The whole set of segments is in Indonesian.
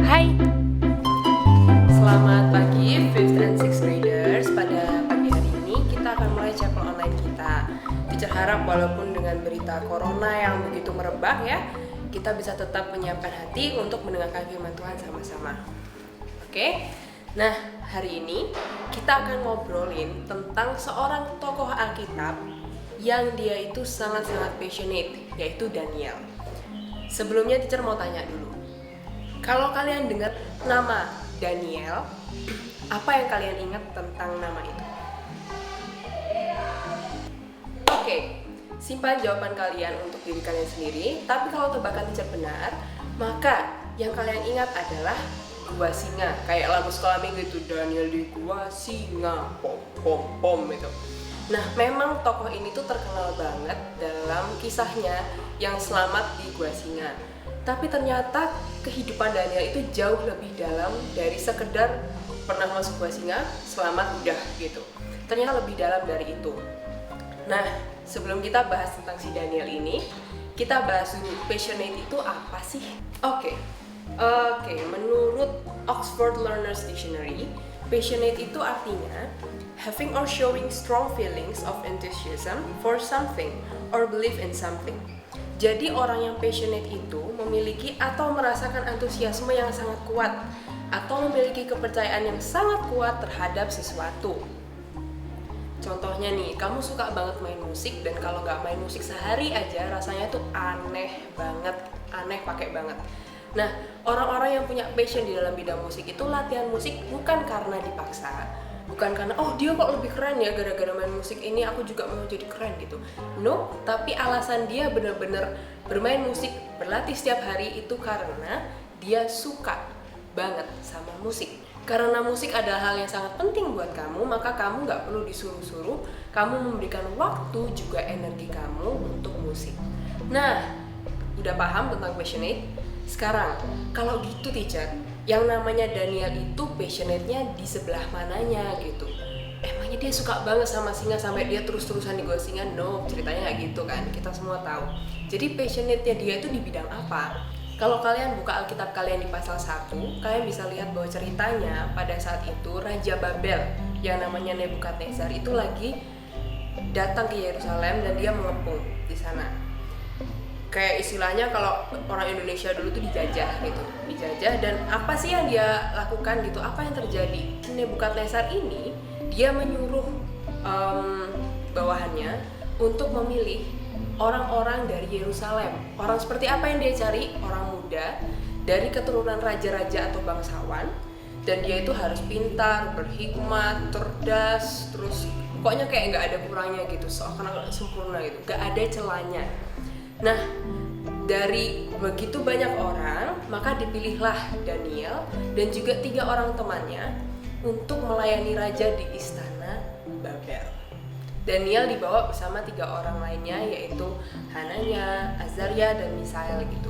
Hai, selamat pagi 5th and 6th graders. Pada pagi hari ini kita akan mulai chapel online kita. Teacher harap walaupun dengan berita corona yang begitu merebak ya, kita bisa tetap menyiapkan hati untuk mendengarkan firman Tuhan sama-sama. Oke, nah hari ini kita akan ngobrolin tentang seorang tokoh Alkitab yang dia itu sangat-sangat passionate, yaitu Daniel. Sebelumnya teacher mau tanya dulu, kalau kalian dengar nama Daniel, apa yang kalian ingat tentang nama itu? Oke, simpan jawaban kalian untuk diri kalian sendiri. Tapi kalau tebakan teacher benar, maka yang kalian ingat adalah gua singa. Kayak lagu sekolah minggu itu, Daniel di gua singa, pom pom pom gitu. Nah, memang tokoh ini tuh terkenal banget dalam kisahnya yang selamat di gua singa. Tapi ternyata kehidupan Daniel itu jauh lebih dalam dari sekedar pernah masuk gua singa, selamat udah gitu. Ternyata lebih dalam dari itu. Nah, sebelum kita bahas tentang si Daniel ini, kita bahas dulu passionate itu apa sih? Oke, menurut Oxford Learners Dictionary, passionate itu artinya having or showing strong feelings of enthusiasm for something or believe in something. Jadi orang yang passionate itu memiliki atau merasakan antusiasme yang sangat kuat atau memiliki kepercayaan yang sangat kuat terhadap sesuatu. Contohnya nih, kamu suka banget main musik dan kalau nggak main musik sehari aja rasanya tuh aneh banget, aneh pakai banget. Nah, orang-orang yang punya passion di dalam bidang musik itu latihan musik bukan karena dipaksa, bukan karena oh dia kok lebih keren ya gara-gara main musik ini aku juga mau jadi keren gitu. No, tapi alasan dia benar-benar bermain musik, berlatih setiap hari itu karena dia suka banget sama musik. Karena musik adalah hal yang sangat penting buat kamu, maka kamu nggak perlu disuruh-suruh, kamu memberikan waktu juga energi kamu untuk musik. Nah, udah paham tentang passionate? Sekarang, kalau gitu teacher, yang namanya Daniel itu passionate-nya di sebelah mananya gitu? Emangnya dia suka banget sama singa sampai dia terus-terusan di gua singa? No, ceritanya nggak gitu kan, kita semua tahu. Jadi passionate-nya dia itu di bidang apa? Kalau kalian buka Alkitab kalian di pasal 1, kalian bisa lihat bahwa ceritanya pada saat itu Raja Babel yang namanya Nebukadnezar itu lagi datang ke Yerusalem dan dia mengepung di sana. Kayak istilahnya kalau orang Indonesia dulu tuh dijajah gitu, dijajah. Dan apa sih yang dia lakukan gitu, apa yang terjadi? Nebukadnezar ini dia menyuruh bawahannya untuk memilih orang-orang dari Yerusalem. Orang seperti apa yang dia cari? Orang muda dari keturunan raja-raja atau bangsawan, dan dia itu harus pintar, berhikmat, cerdas, terus pokoknya kayak nggak ada kurangnya gitu, seakan-akan sempurna gitu, nggak ada celahnya. Nah, dari begitu banyak orang, maka dipilihlah Daniel dan juga 3 orang temannya untuk melayani raja di istana Babel. Daniel dibawa bersama 3 orang lainnya, yaitu Hananya, Azaria, dan Misael gitu.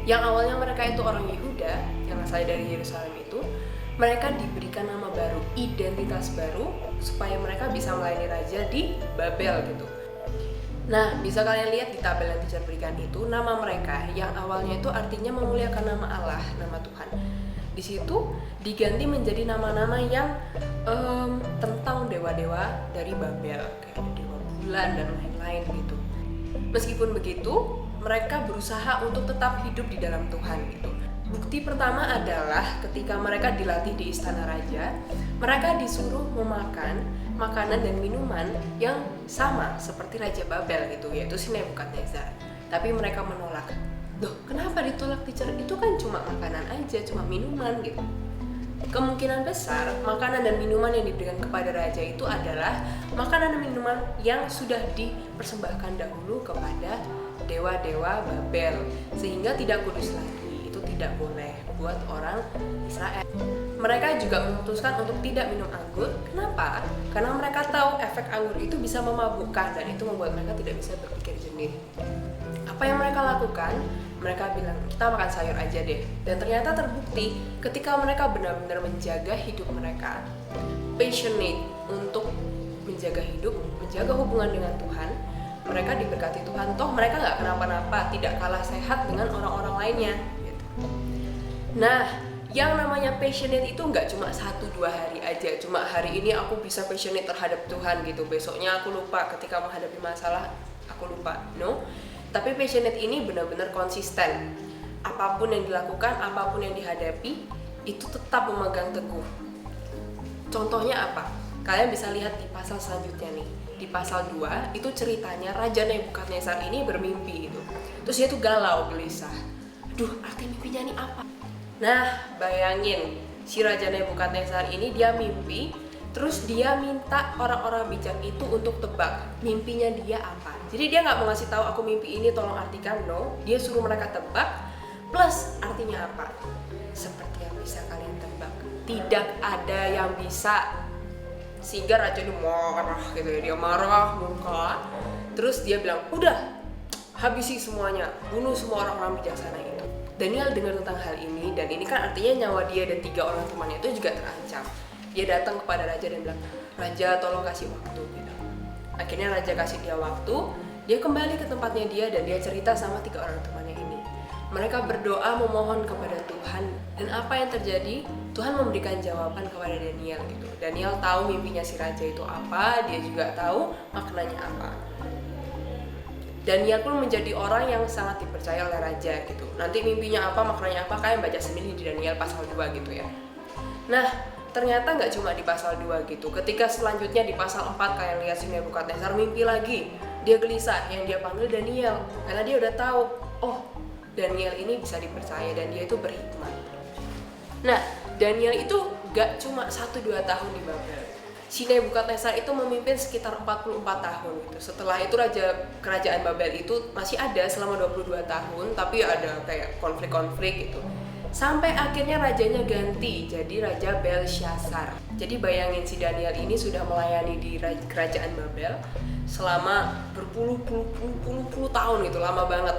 Yang awalnya mereka itu orang Yehuda yang asalnya dari Yerusalem itu, mereka diberikan nama baru, identitas baru, supaya mereka bisa melayani raja di Babel gitu. Nah, bisa kalian lihat di tabel yang teacher berikan itu, nama mereka yang awalnya itu artinya memuliakan nama Allah, nama Tuhan. Di situ diganti menjadi nama-nama yang tentang dewa-dewa dari Babel, kayak dewa bulan dan lain-lain gitu. Meskipun begitu, mereka berusaha untuk tetap hidup di dalam Tuhan gitu. Bukti pertama adalah ketika mereka dilatih di istana raja, mereka disuruh memakan makanan dan minuman yang sama seperti Raja Babel gitu, yaitu si Nebukadnezar. Tapi mereka menolak. Loh, kenapa ditolak teacher? Itu kan cuma makanan aja, cuma minuman gitu. Kemungkinan besar makanan dan minuman yang diberikan kepada raja itu adalah makanan dan minuman yang sudah dipersembahkan dahulu kepada dewa-dewa Babel, sehingga tidak kudus lagi, itu tidak boleh buat orang Israel. Mereka juga memutuskan untuk tidak minum anggur. Kenapa? Karena mereka tahu efek anggur itu bisa memabukkan dan itu membuat mereka tidak bisa berpikir jernih. Apa yang mereka lakukan? Mereka bilang, kita makan sayur aja deh. Dan ternyata terbukti ketika mereka benar-benar menjaga hidup mereka, passionate untuk menjaga hidup, menjaga hubungan dengan Tuhan, mereka diberkati Tuhan. Toh mereka nggak kenapa-napa, tidak kalah sehat dengan orang-orang lainnya gitu. Nah, yang namanya passionate itu nggak cuma 1-2 hari aja. Cuma hari ini aku bisa passionate terhadap Tuhan gitu, besoknya aku lupa, ketika menghadapi masalah aku lupa. No, tapi passionate ini benar-benar konsisten. Apapun yang dilakukan, apapun yang dihadapi, itu tetap memegang teguh. Contohnya apa? Kalian bisa lihat di pasal selanjutnya nih. Di pasal 2 itu ceritanya Raja Nebukadnezar ini bermimpi gitu. Terus dia tuh galau, gelisah. Aduh, arti mimpinya nih apa? Nah, bayangin si Raja Nebukadnezar ini dia mimpi, terus dia minta orang-orang bijak itu untuk tebak mimpinya dia apa. Jadi dia nggak mau ngasih tahu aku mimpi ini, tolong artikan, no. Dia suruh mereka tebak, plus artinya apa. Seperti yang bisa kalian tebak, tidak ada yang bisa. Sehingga raja itu marah gitu ya, dia marah, murka. Terus dia bilang, udah, habisi semuanya, bunuh semua orang-orang bijaksana itu. Daniel dengar tentang hal ini, dan ini kan artinya nyawa dia dan 3 orang temannya itu juga terancam. Dia datang kepada raja dan bilang, Raja tolong kasih waktu gitu. Akhirnya raja kasih dia waktu, dia kembali ke tempatnya dia dan dia cerita sama 3 orang temannya ini. Mereka berdoa memohon kepada Tuhan, dan apa yang terjadi? Tuhan memberikan jawaban kepada Daniel gitu. Daniel tahu mimpinya si raja itu apa, dia juga tahu maknanya apa. Daniel pun menjadi orang yang sangat dipercaya oleh raja gitu. Nanti mimpinya apa, maknanya apa, kalian baca sendiri di Daniel pasal 2 gitu ya. Nah, ternyata nggak cuma di pasal 2 gitu. Ketika selanjutnya di pasal 4 kalian lihat si Nebukadnezar mimpi lagi. Dia gelisah, yang dia panggil Daniel. Karena dia udah tahu, oh Daniel ini bisa dipercaya dan dia itu berhikmat. Nah, Daniel itu nggak cuma 1-2 tahun di Babel. Si Nebukadnezar itu memimpin sekitar 44 tahun gitu. Setelah itu kerajaan Babel itu masih ada selama 22 tahun, tapi ada kayak konflik-konflik gitu. Sampai akhirnya rajanya ganti jadi Raja Belshazzar. Jadi bayangin si Daniel ini sudah melayani di kerajaan Babel selama berpuluh-puluh tahun gitu, lama banget.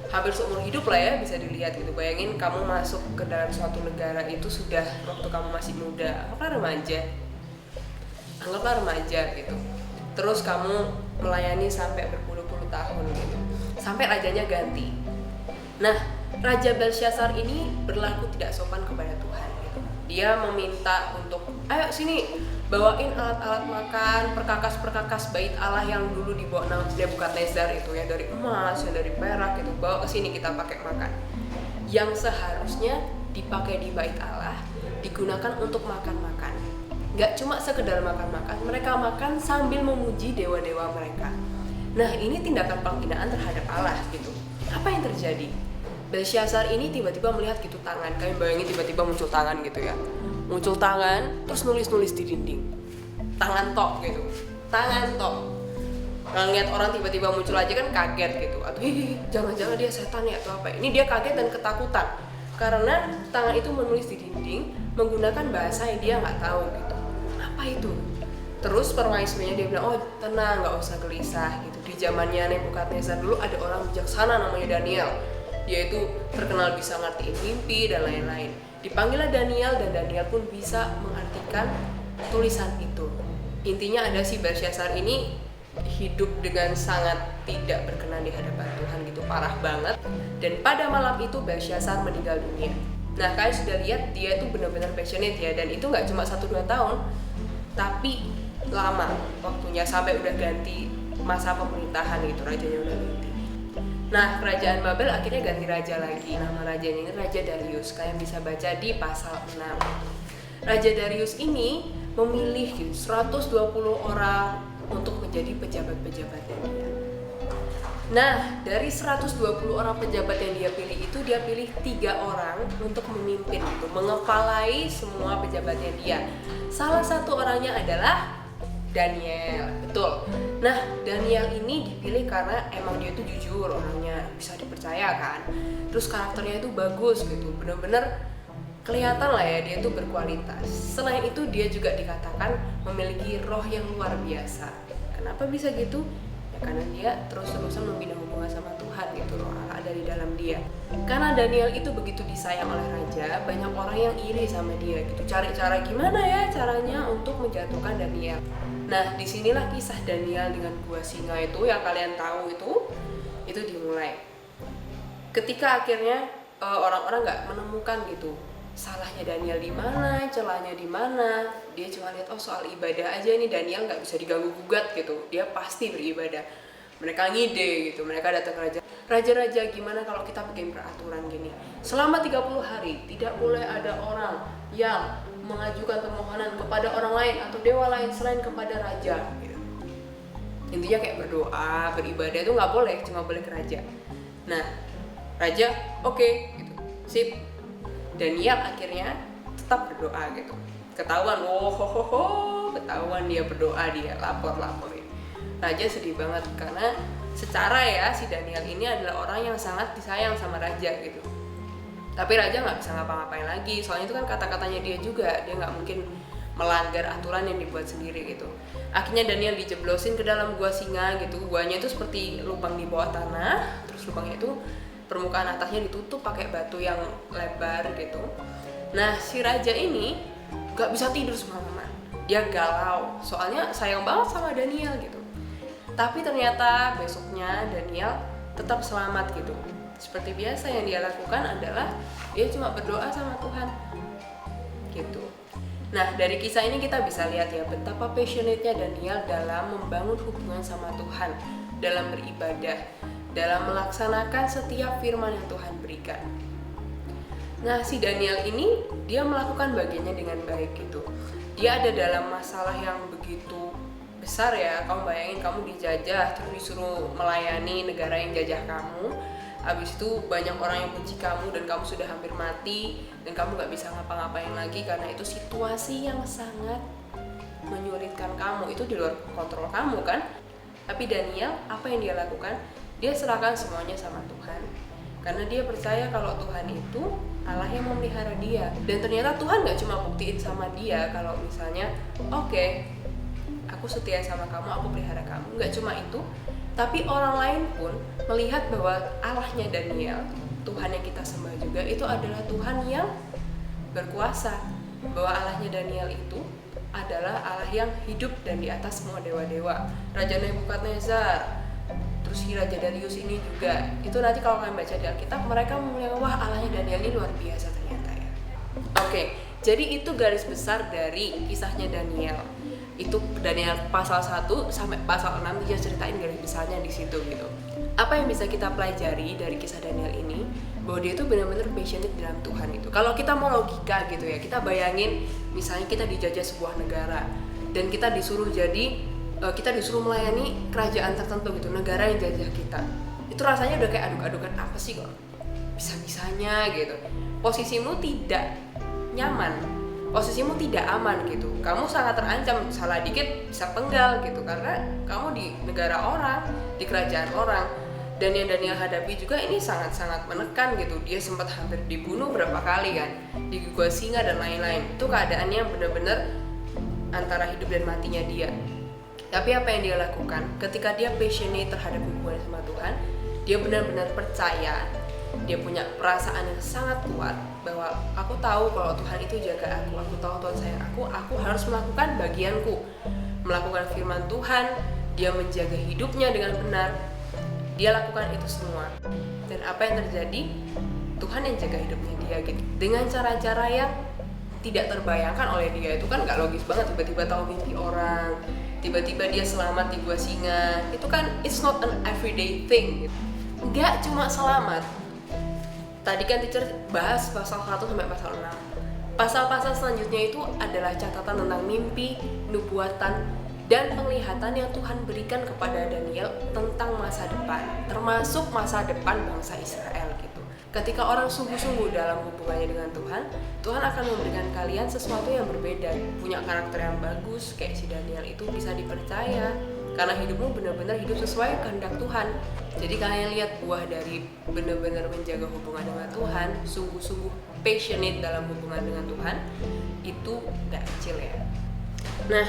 Hampir seumur hidup lah ya, bisa dilihat gitu. Bayangin kamu masuk ke dalam suatu negara itu sudah waktu kamu masih muda, anggaplah remaja gitu. Terus kamu melayani sampai berpuluh-puluh tahun gitu, sampai rajanya ganti. Nah, Raja Belshazzar ini berlaku tidak sopan kepada Tuhan gitu. Dia meminta untuk, ayo sini bawain alat-alat makan, perkakas-perkakas bait Allah yang dulu dibawa Nebukadnezar itu ya, dari emas, yang dari perak gitu, bawa ke sini kita pakai makan. Yang seharusnya dipakai di bait Allah digunakan untuk makan-makan. Gak cuma sekedar makan-makan, mereka makan sambil memuji dewa-dewa mereka. Nah, ini tindakan penghinaan terhadap Allah gitu. Apa yang terjadi? Belshazzar ini tiba-tiba melihat gitu tangan. Kalian bayangin tiba-tiba muncul tangan gitu ya. Muncul tangan, terus nulis-nulis di dinding. Tangan tok gitu. Tangan tok. Ngeliat orang tiba-tiba muncul aja kan kaget gitu. Atau jangan-jangan dia setan ya atau apa. Ini dia kaget dan ketakutan. Karena tangan itu menulis di dinding menggunakan bahasa yang dia nggak tahu gitu. Apa itu? Terus permaisurinya dia bilang, oh tenang, nggak usah gelisah gitu. Di zamannya Nebukadnezar dulu ada orang bijaksana namanya Daniel. Dia itu terkenal bisa ngertiin mimpi dan lain-lain. Dipanggillah Daniel dan Daniel pun bisa mengartikan tulisan itu. Intinya ada si Belshazzar ini hidup dengan sangat tidak berkenan di hadapan Tuhan gitu, parah banget. Dan pada malam itu Belshazzar meninggal dunia. Nah, kalian sudah lihat dia itu benar-benar passionate ya, dan itu nggak cuma 1-2 tahun, tapi lama waktunya sampai udah ganti masa pemerintahan gitu, rajanya udah ganti. Nah, kerajaan Babel akhirnya ganti raja lagi. Nama rajanya ini Raja Darius. Kalian bisa baca di pasal 6. Raja Darius ini memilih 120 orang untuk menjadi pejabat-pejabatnya dia. Nah, dari 120 orang pejabat yang dia pilih itu, dia pilih 3 orang untuk memimpin itu, mengepalai semua pejabatnya dia. Salah satu orangnya adalah Daniel, betul. Nah, Daniel ini dipilih karena emang dia tuh jujur orangnya, bisa dipercaya kan. Terus karakternya itu bagus gitu, bener-bener kelihatan lah ya dia tuh berkualitas. Selain itu dia juga dikatakan memiliki roh yang luar biasa. Kenapa bisa gitu? Ya karena dia terus-terusan membina hubungan sama Tuhan gitu loh, Allah ada di dalam dia. Karena Daniel itu begitu disayang oleh raja, banyak orang yang iri sama dia gitu. Cari cara gimana ya caranya untuk menjatuhkan Daniel. Nah, disinilah kisah Daniel dengan gua singa itu yang kalian tahu itu dimulai. Ketika akhirnya orang-orang nggak menemukan gitu salahnya Daniel di mana, celahnya di mana. Dia cuma lihat soal ibadah aja ini Daniel nggak bisa diganggu gugat gitu, dia pasti beribadah. Mereka ngide gitu, mereka datang ke raja, gimana kalau kita bikin peraturan gini, selama 30 hari tidak boleh ada orang yang mengajukan permohonan kepada orang lain atau dewa lain selain kepada raja gitu. Intinya kayak berdoa, beribadah itu nggak boleh, cuma boleh ke raja. Nah, raja oke, gitu, sip. Daniel akhirnya tetap berdoa gitu. Ketahuan, ketahuan dia berdoa, dia laporin. Raja sedih banget karena secara ya si Daniel ini adalah orang yang sangat disayang sama raja gitu. Tapi raja nggak bisa ngapa-ngapain lagi, soalnya itu kan kata-katanya dia juga, dia nggak mungkin melanggar aturan yang dibuat sendiri gitu. Akhirnya Daniel dijeblosin ke dalam gua singa gitu. Guanya itu seperti lubang di bawah tanah, terus lubangnya itu permukaan atasnya ditutup pakai batu yang lebar gitu. Nah si raja ini gak bisa tidur semalaman, dia galau soalnya sayang banget sama Daniel gitu. Tapi ternyata besoknya Daniel tetap selamat gitu. Seperti biasa yang dia lakukan adalah dia cuma berdoa sama Tuhan gitu. Nah dari kisah ini kita bisa lihat ya betapa passionate-nya Daniel dalam membangun hubungan sama Tuhan, dalam beribadah, dalam melaksanakan setiap firman yang Tuhan berikan. Nah si Daniel ini dia melakukan bagiannya dengan baik gitu. Dia ada dalam masalah yang begitu besar ya. Kamu bayangin kamu dijajah terus disuruh melayani negara yang jajah kamu. Habis itu banyak orang yang benci kamu dan kamu sudah hampir mati dan kamu gak bisa ngapa-ngapain lagi karena itu situasi yang sangat menyulitkan kamu, itu di luar kontrol kamu kan. Tapi Daniel apa yang dia lakukan? Dia serahkan semuanya sama Tuhan karena dia percaya kalau Tuhan itu Allah yang memelihara dia. Dan ternyata Tuhan gak cuma buktiin sama dia kalau misalnya oke, aku setia sama kamu, aku pelihara kamu. Gak cuma itu, tapi orang lain pun melihat bahwa Allahnya Daniel, Tuhan yang kita sembah juga, itu adalah Tuhan yang berkuasa. Bahwa Allahnya Daniel itu adalah Allah yang hidup dan di atas semua dewa-dewa. Raja Nebukadnezar, terus si Raja Darius ini juga. Itu nanti kalau kalian baca di Alkitab, mereka memuliakan, wah Allahnya Daniel ini luar biasa ternyata ya. Oke, jadi itu garis besar dari kisahnya Daniel. Itu Daniel pasal 1 sampai pasal 6 dia ceritain garis besarnya di situ gitu. Apa yang bisa kita pelajari dari kisah Daniel ini? Bahwa dia itu benar-benar passionate dalam Tuhan itu. Kalau kita mau logika gitu ya, kita bayangin misalnya kita dijajah sebuah negara dan kita disuruh melayani kerajaan tertentu gitu, negara yang jajah kita. Itu rasanya udah kayak aduk-adukan, apa sih kok bisa-bisanya gitu. Posisimu tidak nyaman, posisimu tidak aman gitu. Kamu sangat terancam, salah dikit bisa penggal gitu karena kamu di negara orang, di kerajaan orang. Dan yang Daniel hadapi juga ini sangat-sangat menekan gitu. Dia sempat hampir dibunuh berapa kali kan, di gua singa dan lain-lain. Itu keadaannya benar-benar antara hidup dan matinya dia. Tapi apa yang dia lakukan ketika dia passionate terhadap hubungan sama Tuhan, dia benar-benar percaya, dia punya perasaan yang sangat kuat bahwa aku tahu kalau Tuhan itu jaga aku tahu Tuhan sayang aku harus melakukan bagianku, melakukan firman Tuhan, dia menjaga hidupnya dengan benar. Dia lakukan itu semua. Dan apa yang terjadi? Tuhan yang jaga hidupnya dia gitu. Dengan cara-cara yang tidak terbayangkan oleh dia. Itu kan gak logis banget, tiba-tiba tahu mimpi orang, tiba-tiba dia selamat di gua singa. Itu kan it's not an everyday thing gitu. Gak cuma selamat. Tadi kan teacher bahas pasal 1 sampai pasal 6. Pasal-pasal selanjutnya itu adalah catatan tentang mimpi, nubuatan, dan penglihatan yang Tuhan berikan kepada Daniel tentang masa depan, termasuk masa depan bangsa Israel gitu. Ketika orang sungguh-sungguh dalam hubungannya dengan Tuhan, Tuhan akan memberikan kalian sesuatu yang berbeda, punya karakter yang bagus, kayak si Daniel itu bisa dipercaya, karena hidupmu benar-benar hidup sesuai kehendak Tuhan. Jadi kalian lihat buah dari benar-benar menjaga hubungan dengan Tuhan, sungguh-sungguh passionate dalam hubungan dengan Tuhan, itu gak kecil ya. Nah,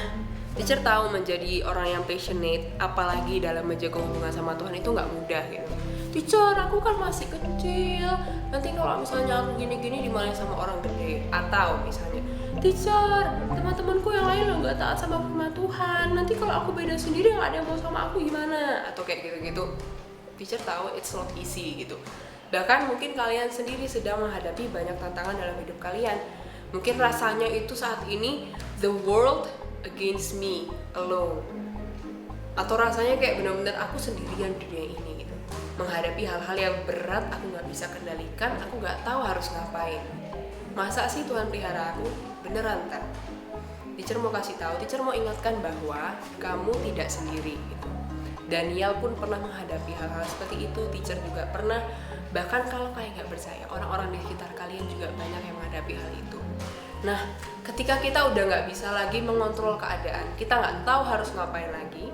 teacher tahu menjadi orang yang passionate, apalagi dalam menjaga hubungan sama Tuhan itu nggak mudah gitu. Teacher, aku kan masih kecil, nanti kalau misalnya aku gini-gini dimarahin sama orang gede. Atau misalnya, teacher, teman-temanku yang lain lo nggak taat sama firman Tuhan, nanti kalau aku beda sendiri nggak ada yang mau sama aku gimana? Atau kayak gitu-gitu. Teacher tahu it's not easy gitu. Bahkan mungkin kalian sendiri sedang menghadapi banyak tantangan dalam hidup kalian. Mungkin rasanya itu saat ini the world against me alone. Atau rasanya kayak benar-benar aku sendirian di dunia ini gitu. Menghadapi hal-hal yang berat aku nggak bisa kendalikan, aku nggak tahu harus ngapain. Masa sih Tuhan pelihara aku? Beneran kan? Teacher mau kasih tahu, teacher mau ingatkan bahwa kamu tidak sendiri gitu. Daniel pun pernah menghadapi hal-hal seperti itu, teacher juga pernah. Bahkan kalau kalian nggak percaya, orang-orang di sekitar kalian juga banyak yang menghadapi hal itu. Nah, ketika kita udah nggak bisa lagi mengontrol keadaan, kita nggak tahu harus ngapain lagi,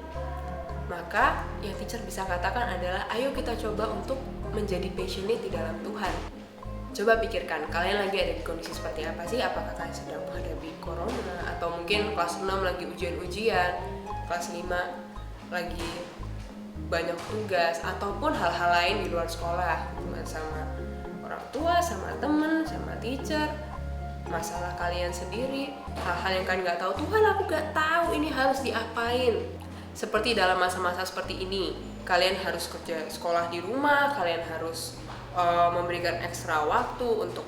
maka yang teacher bisa katakan adalah ayo kita coba untuk menjadi passionate di dalam Tuhan. Coba pikirkan, kalian lagi ada di kondisi seperti apa sih? Apakah kalian sedang menghadapi corona? Atau mungkin kelas 6 lagi ujian-ujian, kelas 5 lagi banyak tugas, ataupun hal-hal lain di luar sekolah, sama orang tua, sama temen, sama teacher, masalah kalian sendiri, hal-hal yang kalian nggak tahu. Tuhan, aku nggak tahu ini harus diapain. Seperti dalam masa-masa seperti ini, kalian harus kerja sekolah di rumah, kalian harus memberikan ekstra waktu untuk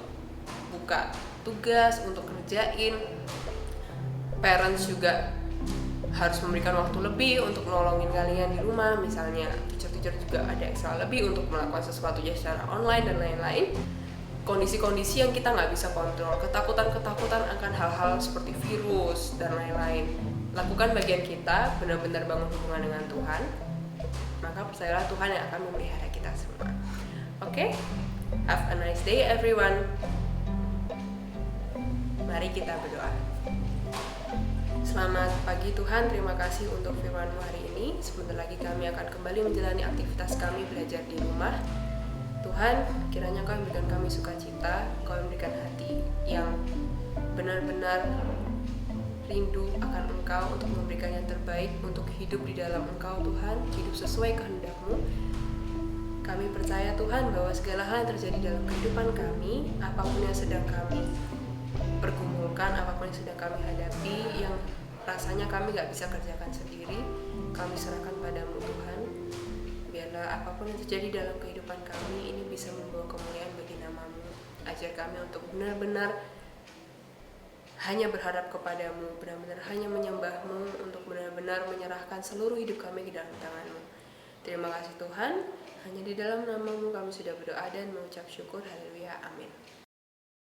buka tugas, untuk kerjain. Parents juga harus memberikan waktu lebih untuk nolongin kalian di rumah. Misalnya teacher-teacher juga ada ekstra lebih untuk melakukan sesuatu secara online dan lain-lain. Kondisi-kondisi yang kita nggak bisa kontrol, ketakutan-ketakutan akan hal-hal seperti virus dan lain-lain. Lakukan bagian kita, benar-benar bangun hubungan dengan Tuhan, maka percayalah Tuhan yang akan memelihara kita semua. Oke? Have a nice day everyone. Mari kita berdoa. Selamat pagi Tuhan, terima kasih untuk firman-Mu hari ini. Sebentar lagi kami akan kembali menjalani aktivitas kami belajar di rumah. Tuhan, kiranya Kau memberikan kami sukacita, Kau memberikan hati yang benar-benar rindu akan Engkau untuk memberikan yang terbaik, untuk hidup di dalam Engkau Tuhan, hidup sesuai kehendak-Mu. Kami percaya Tuhan bahwa segala hal yang terjadi dalam kehidupan kami, apapun yang sedang kami pergumulkan, apapun yang sedang kami hadapi, yang rasanya kami gak bisa kerjakan sendiri, kami serahkan padamu Tuhan. Biarlah apapun yang terjadi dalam kehidupan kami ini bisa membawa kemuliaan bagi nama-Mu. Ajar kami untuk benar-benar hanya berharap kepadamu, benar-benar hanya menyembah-Mu, untuk benar-benar menyerahkan seluruh hidup kami ke dalam tangan-Mu. Terima kasih Tuhan, hanya di dalam nama-Mu kami sudah berdoa dan mengucap syukur. Haleluya, amin.